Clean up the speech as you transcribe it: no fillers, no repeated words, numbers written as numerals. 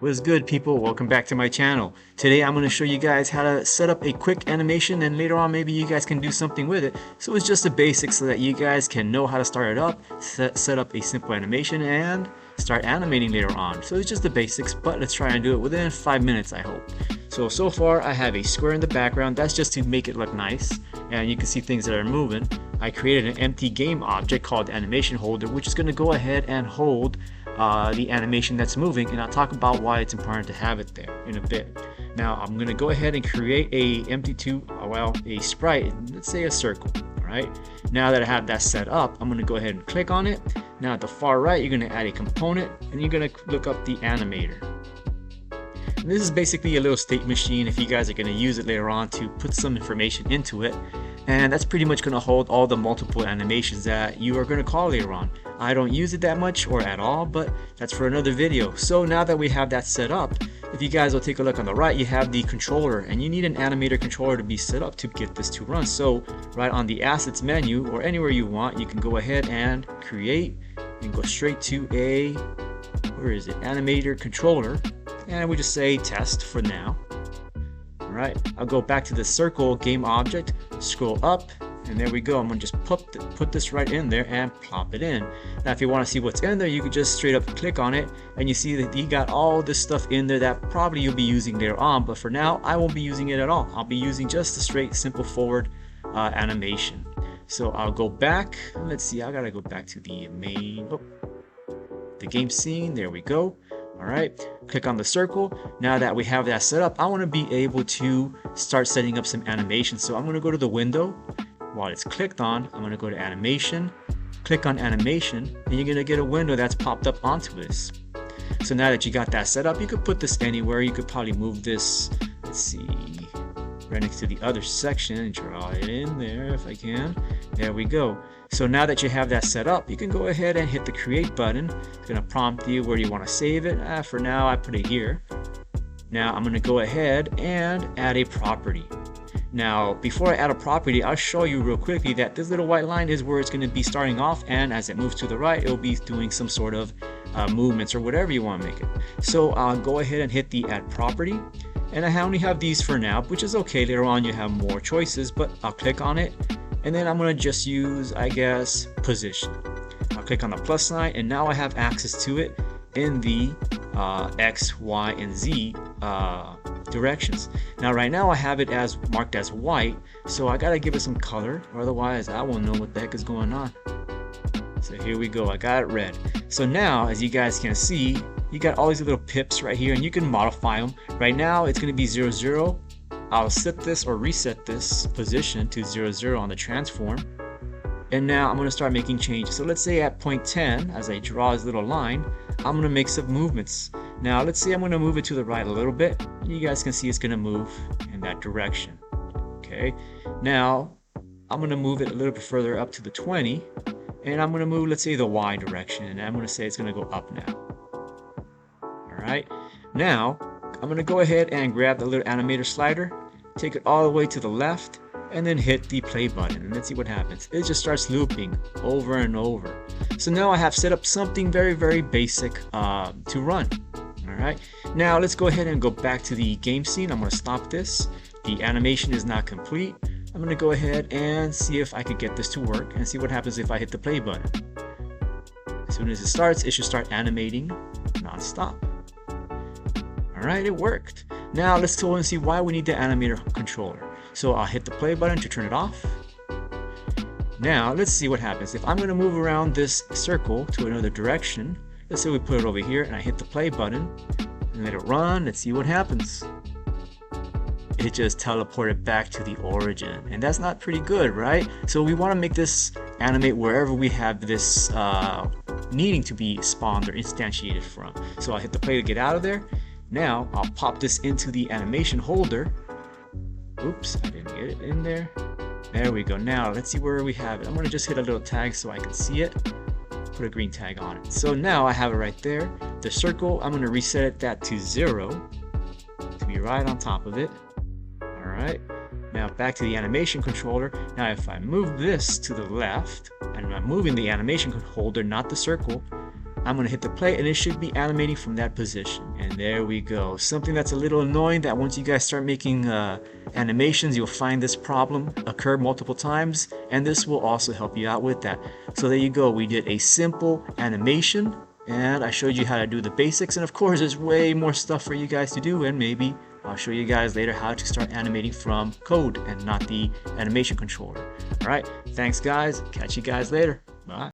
What's good, people? Welcome back to my channel. Today I'm going to show you guys how to set up a quick animation, and later on maybe you guys can do something with it. So it's just the basics so that you guys can know how to start it up, set up a simple animation, and start animating later on. So it's just the basics, but let's try and do it within 5 minutes, I hope. So far I have a square in the background. That's just to make it look nice, and you can see things that are moving. I created an empty game object called animation holder, which is going to go ahead and hold the animation that's moving, and I'll talk about why it's important to have it there in a bit. Now I'm going to go ahead and create a sprite, let's say a circle. Alright, now that I have that set up, I'm going to go ahead and click on it. Now at the far right, you're going to add a component, and you're going to look up the animator. And this is basically a little state machine if you guys are going to use it later on to put some information into it. And that's pretty much going to hold all the multiple animations that you are going to call later on. I don't use it that much or at all, but that's for another video. So now that we have that set up, if you guys will take a look on the right, you have the controller, and you need an animator controller to be set up to get this to run. So right on the assets menu or anywhere you want, you can go ahead and create and go straight to a, where is it, animator controller, and we just say test for now. Alright, I'll go back to the circle game object, scroll up, and there we go. I'm going to just put this right in there and plop it in. Now if you want to see what's in there, you can just straight up click on it, and you see that you got all this stuff in there that probably you'll be using later on, but for now I won't be using it at all. I'll be using just a straight simple forward animation. So I'll go back, let's see, I gotta go back to the main, the game scene, there we go. Alright, click on the circle. Now that we have that set up, I want to be able to start setting up some animation. So I'm going to go to the window. While it's clicked on, I'm going to go to animation, click on animation, and you're going to get a window that's popped up onto this. So now that you got that set up, you could put this anywhere. You could probably move this, let's see, right next to the other section and draw it in there if I can. There we go. So now that you have that set up, you can go ahead and hit the create button. It's going to prompt you where you want to save it. For now, I put it here. Now I'm going to go ahead and add a property. Now before I add a property, I'll show you real quickly that this little white line is where it's going to be starting off, and as it moves to the right, it'll be doing some sort of movements or whatever you want to make it. So I'll go ahead and hit the add property, and I only have these for now, which is okay. Later on you have more choices, but I'll click on it. And then I'm going to just use, I guess, position. I'll click on the plus sign, and now I have access to it in the X, Y, and Z directions. Now right now I have it as marked as white, so I gotta give it some color, or otherwise I won't know what the heck is going on. So here we go, I got it red. So now, as you guys can see, you got all these little pips right here, and you can modify them. Right now it's going to be 0, 0. I'll set this or reset this position to 0, 0 on the transform. And now I'm going to start making changes. So let's say at point 10, as I draw this little line, I'm going to make some movements. Now let's say I'm going to move it to the right a little bit. You guys can see it's going to move in that direction. Okay. Now I'm going to move it a little bit further up to the 20. And I'm going to move, let's say, the Y direction. And I'm going to say it's going to go up now. Alright. Now I'm going to go ahead and grab the little animator slider, take it all the way to the left, and then hit the play button, and let's see what happens. It just starts looping over and over. So now I have set up something very basic to run. Alright, now let's go ahead and go back to the game scene. I'm going to stop this. The animation is not complete. I'm going to go ahead and see if I could get this to work and see what happens if I hit the play button. As soon as it starts, it should start animating non-stop. Alright, it worked. Now let's go and see why we need the animator controller. So I'll hit the play button to turn it off. Now let's see what happens. If I'm going to move around this circle to another direction, let's say we put it over here, and I hit the play button and let it run. Let's see what happens. It just teleported back to the origin, and that's not pretty good, right? So we want to make this animate wherever we have this needing to be spawned or instantiated from. So I'll hit the play to get out of there. Now I'll pop this into the animation holder. Oops, I didn't get it in there. There we go. Now let's see where we have it. I'm going to just hit a little tag so I can see it. Put a green tag on it. So now I have it right there. The circle, I'm going to reset that to 0 to be right on top of it. Alright. Now back to the animation controller. Now if I move this to the left, and I'm moving the animation holder, not the circle, I'm gonna hit the play and it should be animating from that position. And there we go. Something that's a little annoying, that once you guys start making animations, you'll find this problem occur multiple times, and this will also help you out with that. So there you go. We did a simple animation and I showed you how to do the basics, and of course there's way more stuff for you guys to do, and maybe I'll show you guys later how to start animating from code and not the animation controller. All right, thanks guys. Catch you guys later. Bye.